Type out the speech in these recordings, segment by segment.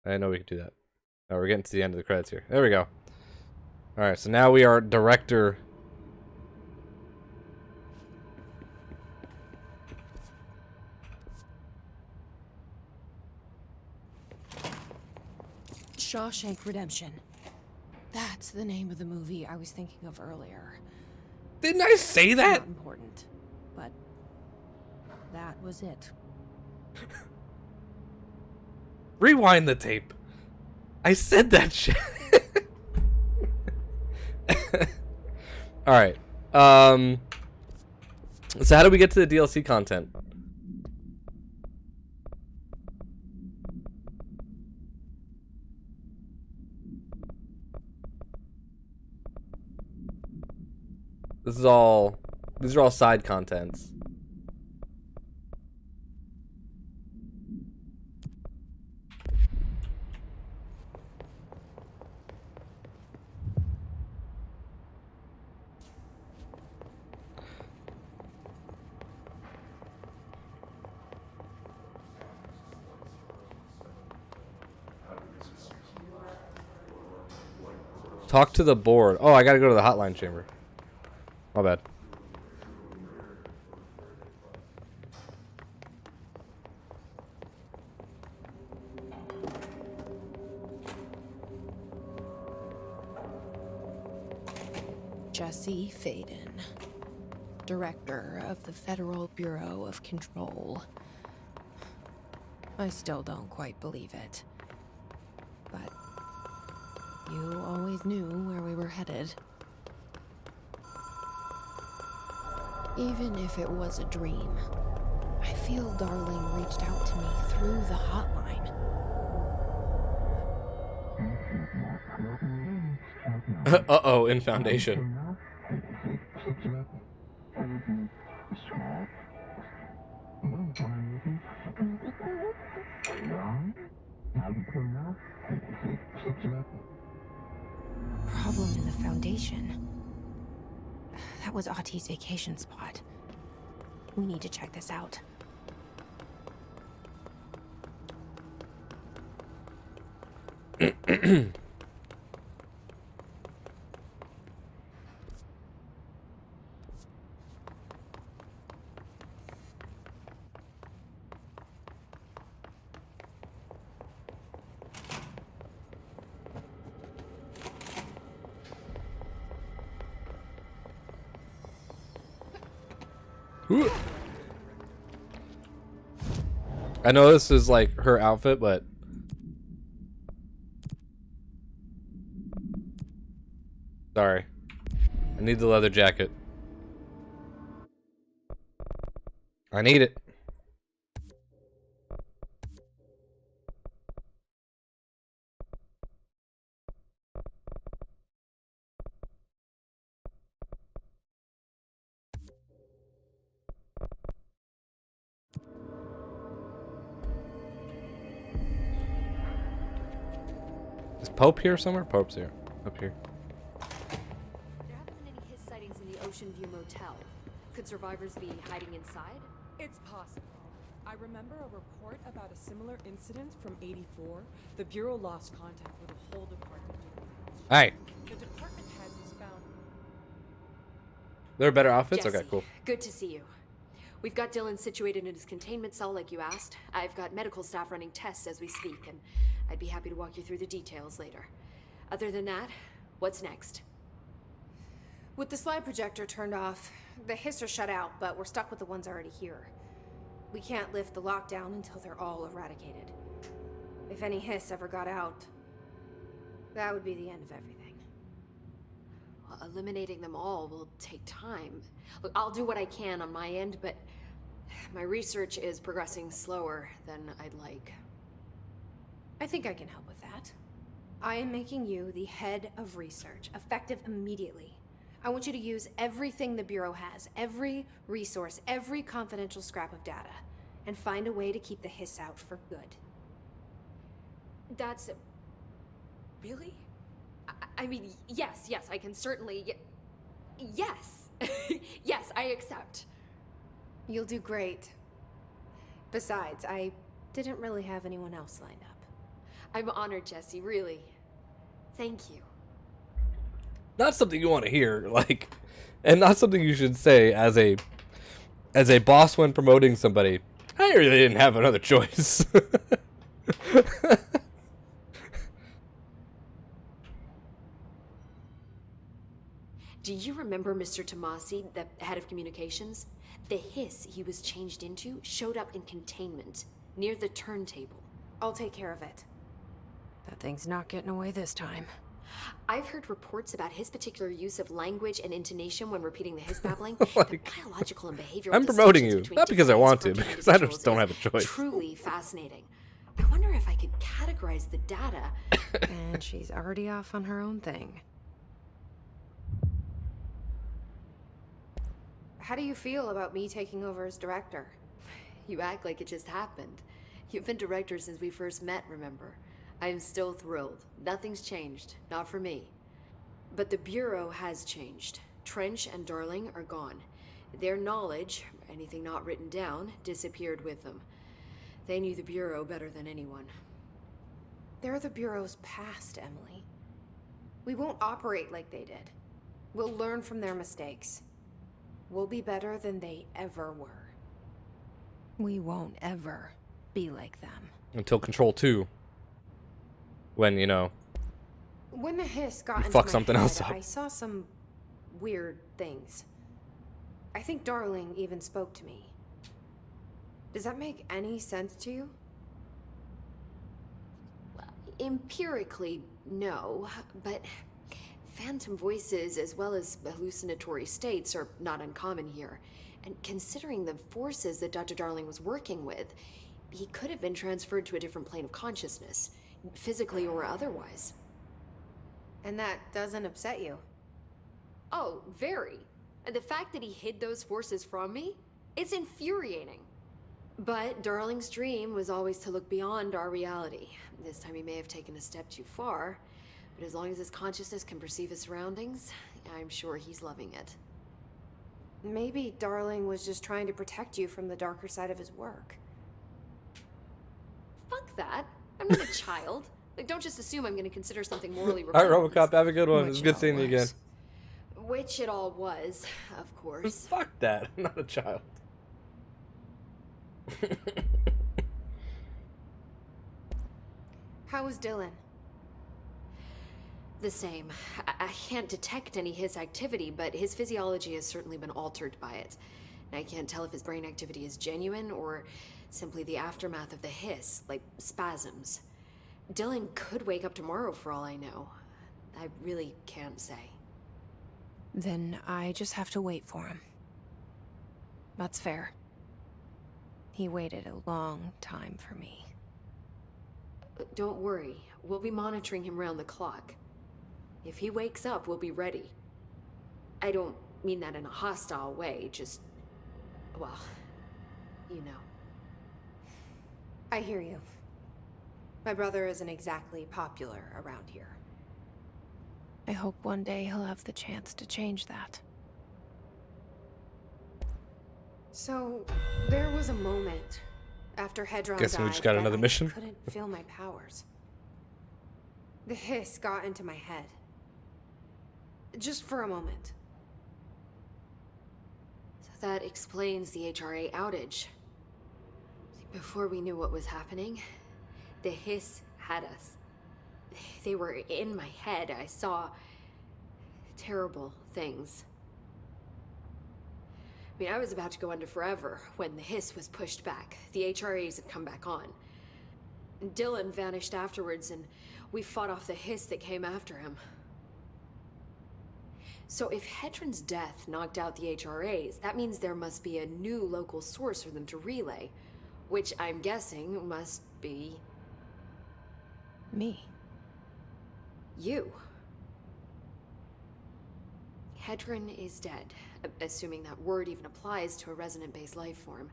I didn't know we could do that. Oh, we're getting to the end of the credits here. There we go. Alright, so now we are director. Shawshank Redemption. That's the name of the movie I was thinking of earlier. Didn't I say that? Not important, but that was it. Rewind the tape. I said that shit. Alright. So how do we get to the DLC content? These are all side contents. Talk to the board. Oh, I gotta go to the hotline chamber. My bad. Jesse Faden, Director of the Federal Bureau of Control. I still don't quite believe it. But you always knew where we were headed. Even if it was a dream, I feel Darling reached out to me through the hotline. Uh-oh, in Foundation. Problem in the Foundation. That was Auti's vacation spot. We need to check this out. I know this is like her outfit, but sorry. I need the leather jacket. I need it. Is Pope here somewhere? Pope's here. Up here. There haven't been any his sightings in the Ocean View Motel. Could survivors be hiding inside? It's possible. I remember a report about a similar incident from '84. The Bureau lost contact with the whole department. Hey. The department head was found. There are better outfits? Jesse, Okay, cool. good to see you. We've got Dylan situated in his containment cell like you asked. I've got medical staff running tests as we speak, and I'd be happy to walk you through the details later. Other than that, what's next? With the slide projector turned off, the hiss are shut out, but we're stuck with the ones already here. We can't lift the lockdown until they're all eradicated. If any hiss ever got out, that would be the end of everything. Well, eliminating them all will take time. Look, I'll do what I can on my end, but my research is progressing slower than I'd like. I think I can help with that. I am making you the head of research, effective immediately. I want you to use everything the Bureau has, every resource, every confidential scrap of data, and find a way to keep the hiss out for good. That's... really? I mean, yes, I can certainly... Yes! Yes, I accept. You'll do great. Besides, I didn't really have anyone else lined up. I'm honored, Jesse, really. Thank you. Not something you want to hear, like, and not something you should say as a boss when promoting somebody. I really didn't have another choice. Do you remember Mr. Tomasi, the head of communications? The hiss he was changed into showed up in containment, near the turntable. I'll take care of it. That thing's not getting away this time. I've heard reports about his particular use of language and intonation when repeating the hiss babbling. Like, the biological and behavioral I'm promoting you, distinctions between not because I different want to, groups of because I just don't individuals have a is choice. Truly fascinating. I wonder if I could categorize the data. And she's already off on her own thing. How do you feel about me taking over as director? You act like it just happened. You've been director since we first met, remember? I am still thrilled. Nothing's changed. Not for me. But the Bureau has changed. Trench and Darling are gone. Their knowledge, anything not written down, disappeared with them. They knew the Bureau better than anyone. They're the Bureau's past, Emily. We won't operate like they did. We'll learn from their mistakes. We'll be better than they ever were. We won't ever be like them. Until Control 2. When, you know, When the hiss got into fuck my something head, else up. I saw some weird things. I think Darling even spoke to me. Does that make any sense to you? Empirically, no, but phantom voices as well as hallucinatory states are not uncommon here. And considering the forces that Dr. Darling was working with, he could have been transferred to a different plane of consciousness, physically or otherwise. And that doesn't upset you? Oh, very. And the fact that he hid those forces from me, it's infuriating. But Darling's dream was always to look beyond our reality. This time he may have taken a step too far, but as long as his consciousness can perceive his surroundings, I'm sure he's loving it. Maybe Darling was just trying to protect you from the darker side of his work. Fuck that. I'm not a child. Like, don't just assume I'm going to consider something morally Alright, repugnant. Robocop, have a good one. It's Which good it seeing you again. was. Which it all was, of course. Fuck that. I'm not a child. How was Dylan? The same. I can't detect any his activity, but his physiology has certainly been altered by it. And I can't tell if his brain activity is genuine or simply the aftermath of the hiss, like spasms. Dylan could wake up tomorrow for all I know. I really can't say. Then I just have to wait for him. That's fair. He waited a long time for me. Don't worry. We'll be monitoring him round the clock. If he wakes up, we'll be ready. I don't mean that in a hostile way, just... well, you know. I hear you. My brother isn't exactly popular around here. I hope one day he'll have the chance to change that. So, there was a moment after Hedron Guessing we died just got that another I mission? couldn't feel my powers. The hiss got into my head. Just for a moment. So that explains the HRA outage. Before we knew what was happening, the hiss had us. They were in my head. I saw terrible things. I mean, I was about to go under forever when the hiss was pushed back. The HRAs had come back on. Dylan vanished afterwards, and we fought off the hiss that came after him. So if Hedron's death knocked out the HRAs, that means there must be a new local source for them to relay, which I'm guessing must be... Me. you. Hedron is dead, assuming that word even applies to a resonant-based life form.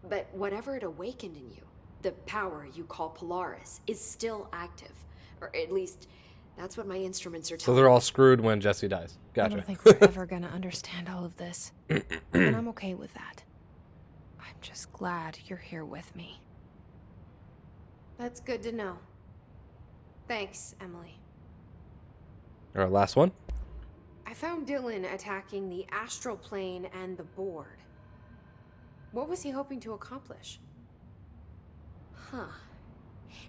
But whatever it awakened in you, the power you call Polaris, is still active. Or at least, that's what my instruments are So telling they're all me. screwed when Jesse dies. I Gotcha. don't think we're ever gonna understand all of this. And I'm okay with that. I'm just glad you're here with me. That's good to know. Thanks, Emily. All right, last one. I found Dylan attacking the astral plane and the board. What was he hoping to accomplish? Huh.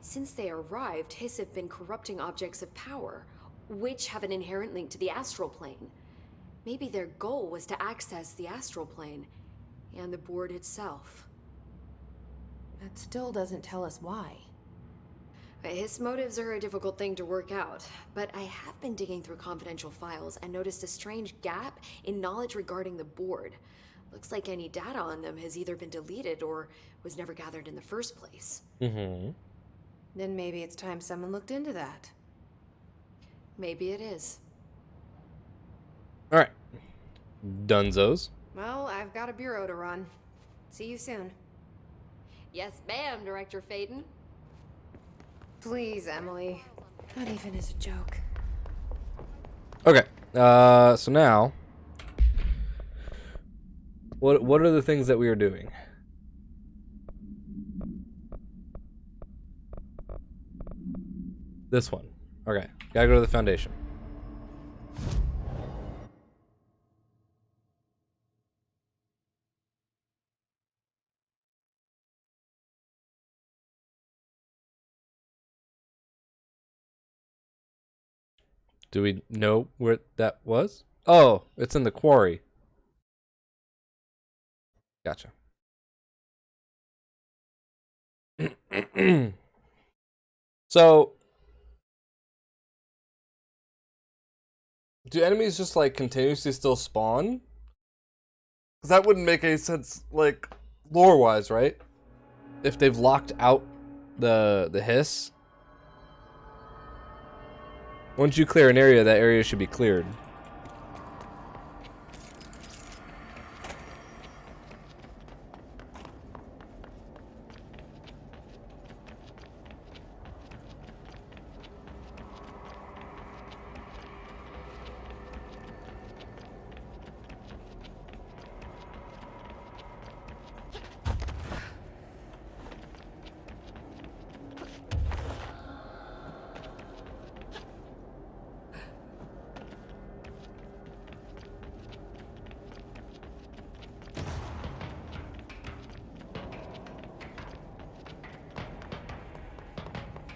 Since they arrived, Hiss have been corrupting objects of power, which have an inherent link to the astral plane. Maybe their goal was to access the astral plane and the board itself. That still doesn't tell us why. His motives are a difficult thing to work out, but I have been digging through confidential files and noticed a strange gap in knowledge regarding the board. Looks like any data on them has either been deleted or was never gathered in the first place. Mm-hmm. Then maybe it's time someone looked into that. Maybe it is. All right. Dunzos. Well, I've got a bureau to run. See you soon. Yes, ma'am, Director Faden. Please, Emily. Not even as a joke. Okay. So now, what are the things that we are doing? This one. Okay. Gotta go to the Foundation. Do we know where that was? Oh, it's in the quarry. Gotcha. So, do enemies just like continuously still spawn? Because that wouldn't make any sense, like lore-wise, right? If they've locked out the hiss. Once you clear an area, that area should be cleared.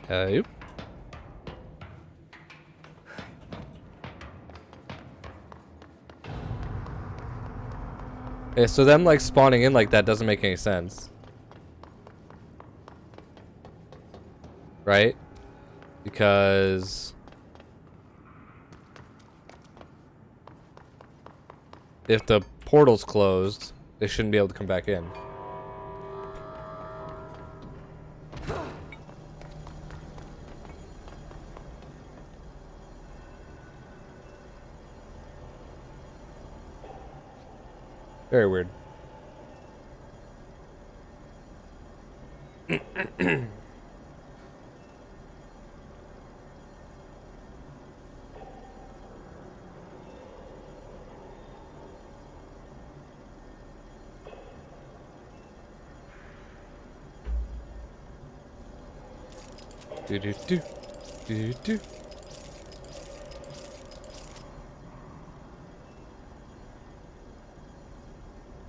Yep. Yeah, so them like spawning in like that doesn't make any sense. Right? Because if the portal's closed, they shouldn't be able to come back in. Very weird. Do do do do do.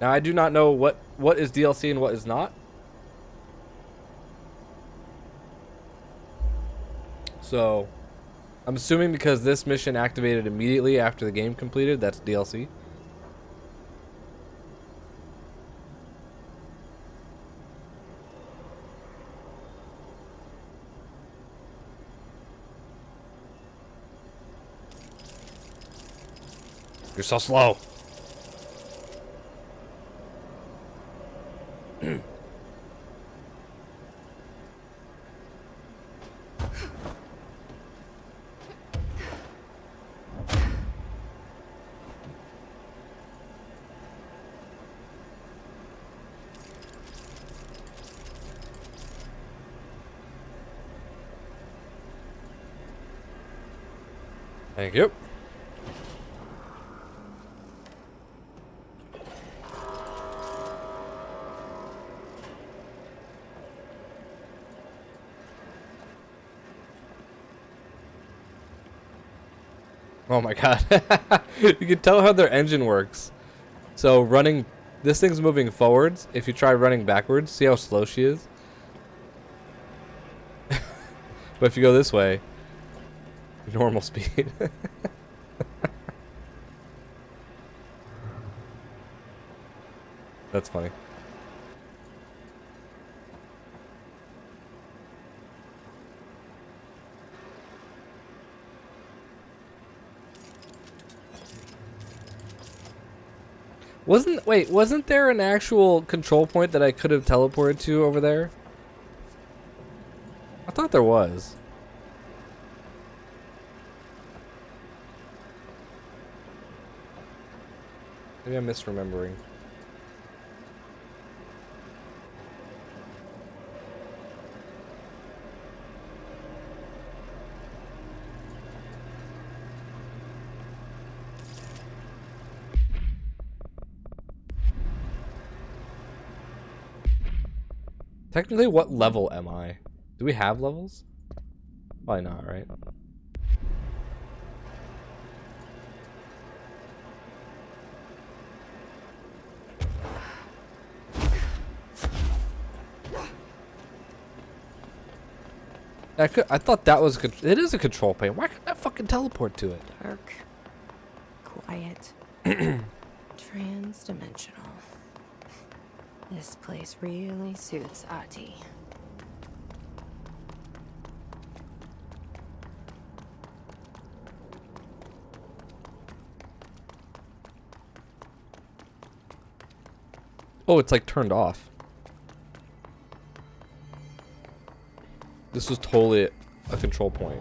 Now I do not know what is DLC and what is not. So I'm assuming because this mission activated immediately after the game completed, that's DLC. You're so slow. Thank you. Oh my god. You can tell how their engine works. So running, this thing's moving forwards. If you try running backwards, see how slow she is? But if you go this way, normal speed. That's funny. Wasn't there an actual control point that I could have teleported to over there? I thought there was. Maybe I'm misremembering. Technically, what level am I? Do we have levels? Probably not, right? I thought that was it is a control pane. Why can't I fucking teleport to it? Dark. Quiet. Transdimensional. This place really suits Ahti. Oh, it's like turned off. This was totally a control point.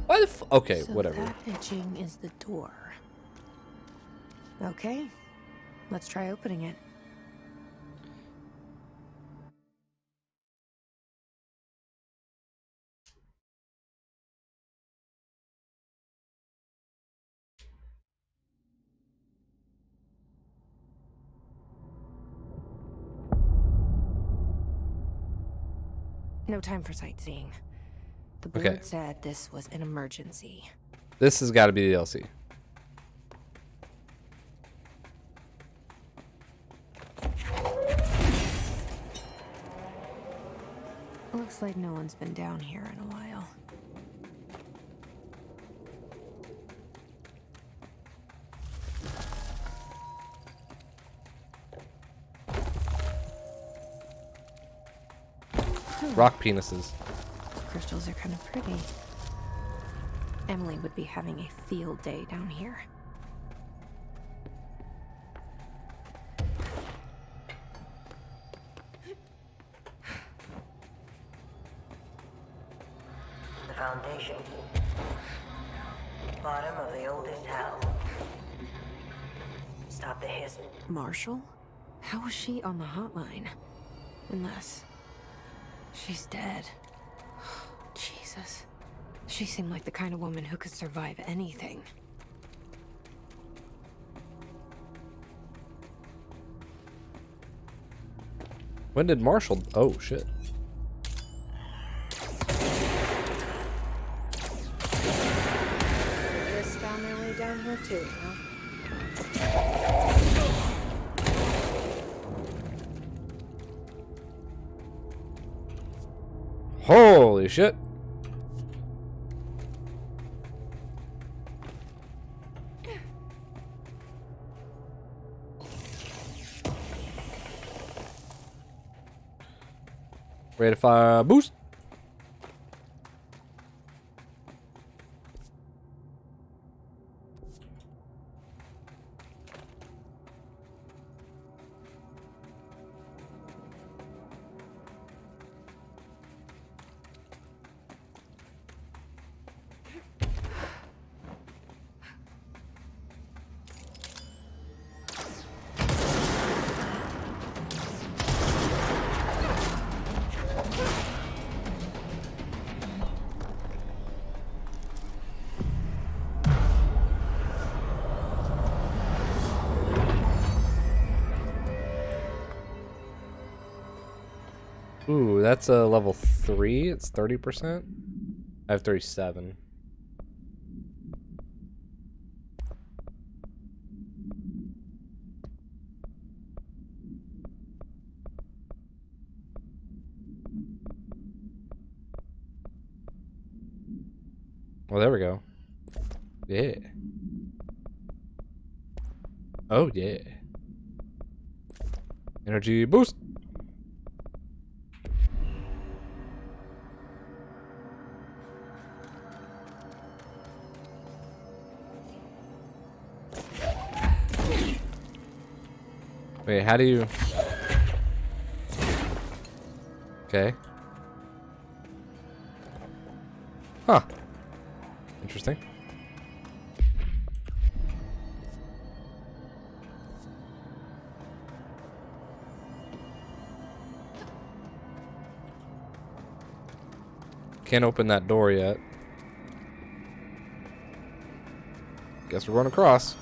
Why the f- Okay, So whatever. that etching is the door. Okay, let's try opening it. No time for sightseeing. The board Okay. said this was an emergency. This has got to be the DLC. Looks like no one's been down here in a while. Rock penises. These crystals are kind of pretty. Emily would be having a field day down here. The foundation. Bottom of the oldest hell. Stop the hiss. Marshall? How was she on the hotline? Unless she's dead. Jesus. She seemed like the kind of woman who could survive anything. When did Marshall? Oh shit. Just found their way down here too, huh? Holy shit. Ready to fire a boost? Ooh, that's a level 3. It's 30%. I have 37. Well, there we go. Yeah. Oh, yeah. Energy boost. Wait, how do you... Okay. Huh. Interesting. Can't open that door yet. Guess we're going across.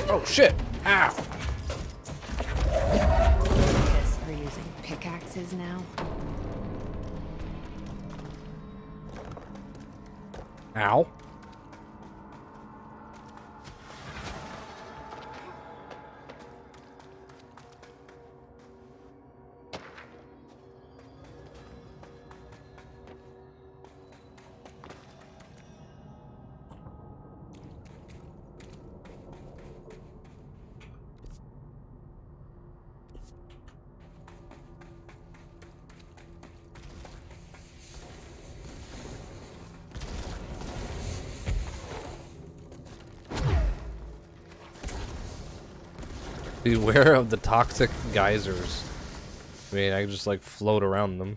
Oh shit! Ow! Guess they're using pickaxes now. Ow. Beware of the toxic geysers. I mean, I can just like float around them.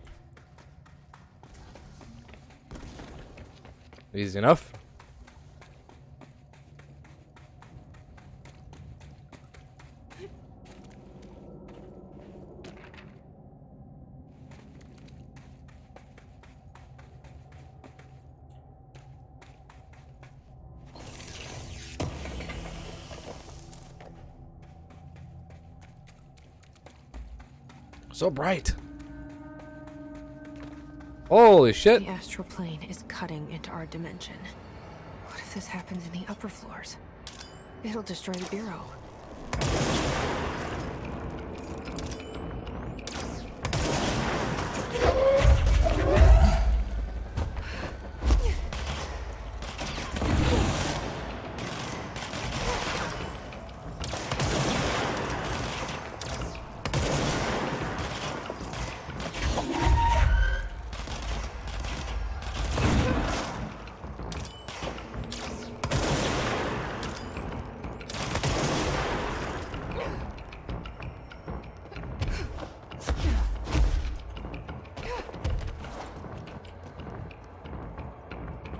Easy enough. So bright. Holy shit. The astral plane is cutting into our dimension. What if this happens in the upper floors? It'll destroy the bureau.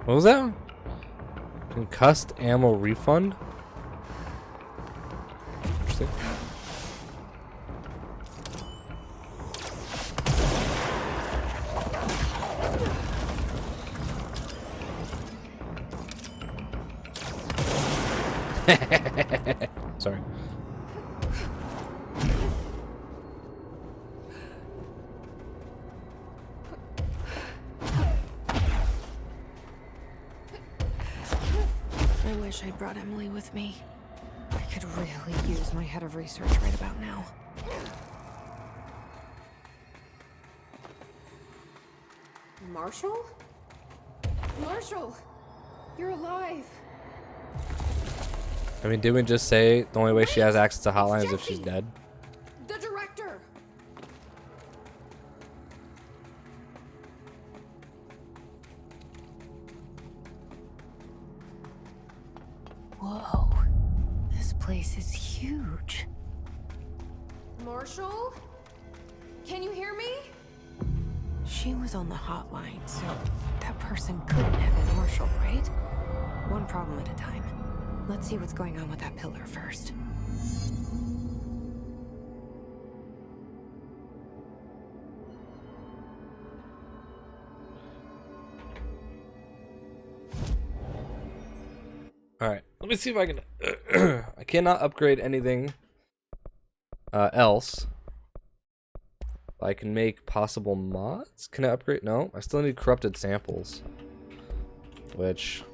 What was that? Concussed ammo refund? Interesting. Sorry. I wish I'd brought Emily with me. I could really use my head of research right about now. Marshall? Marshall! You're alive! I mean, didn't we just say the only way she has access to hotline is if she's Jesse! dead? The director! Whoa. This place is huge. Marshall? Can you hear me? She was on the hotline, so that person couldn't have been Marshall, right? One problem at a time. Let's see what's going on with that pillar first. Alright, let me see if I can... I cannot upgrade anything else. I can make possible mods? Can I upgrade? No, I still need corrupted samples. Which...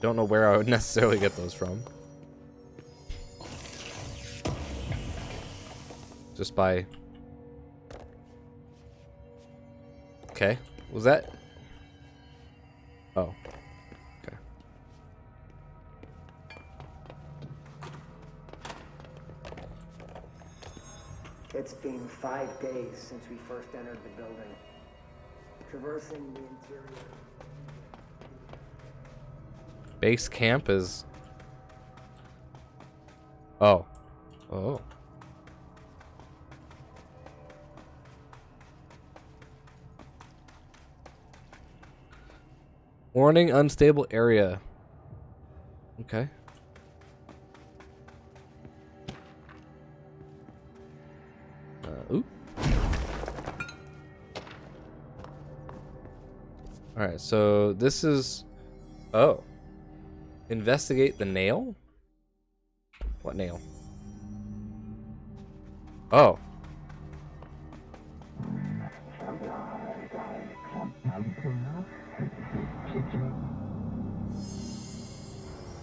don't know where I would necessarily get those from. Just by... Okay, was that... oh. Okay. It's been 5 days since we first entered the building. Traversing the interior. Base camp is... oh. Oh. Warning, unstable area. Okay. Ooh. Alright, so this is... oh. Investigate the nail? What nail? Oh.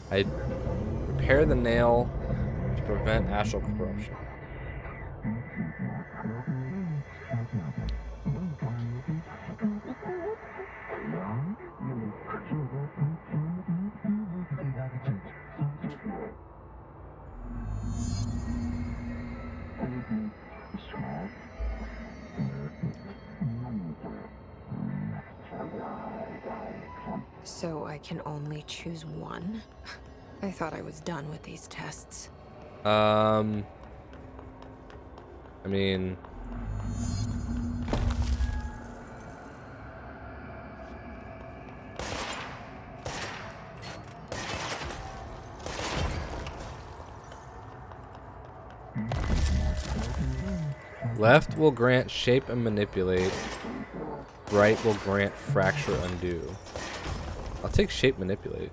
I repair the nail to prevent astral corruption. So I can only choose one? I thought I was done with these tests. I mean... left will grant shape and manipulate. Right will grant fracture undo. I'll take shape manipulate.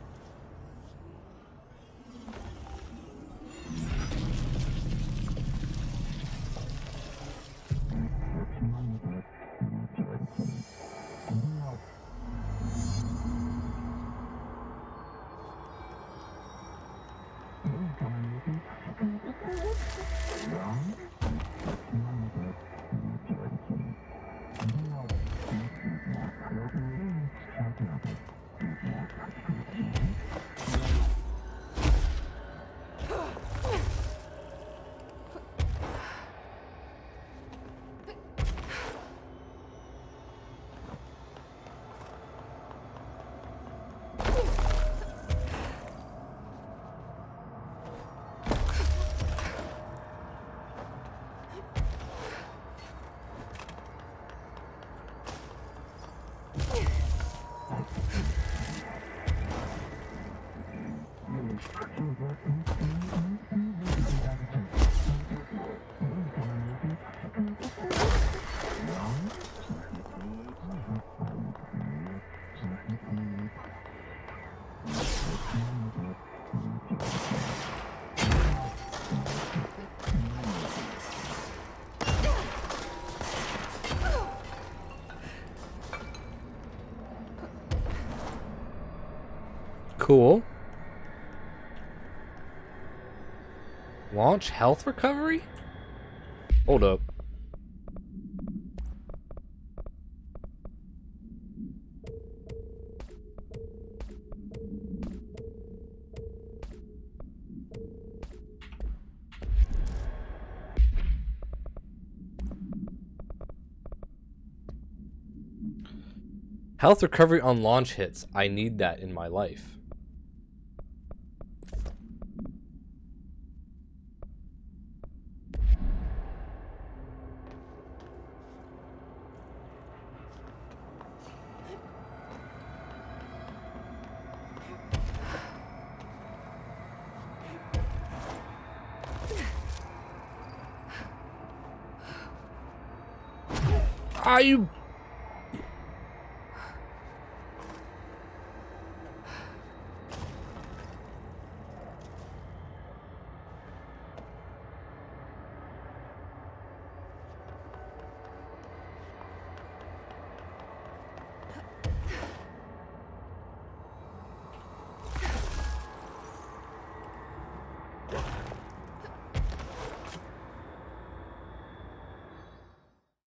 Cool. Launch health recovery? Hold up. Health recovery on launch hits. I need that in my life. Ah, you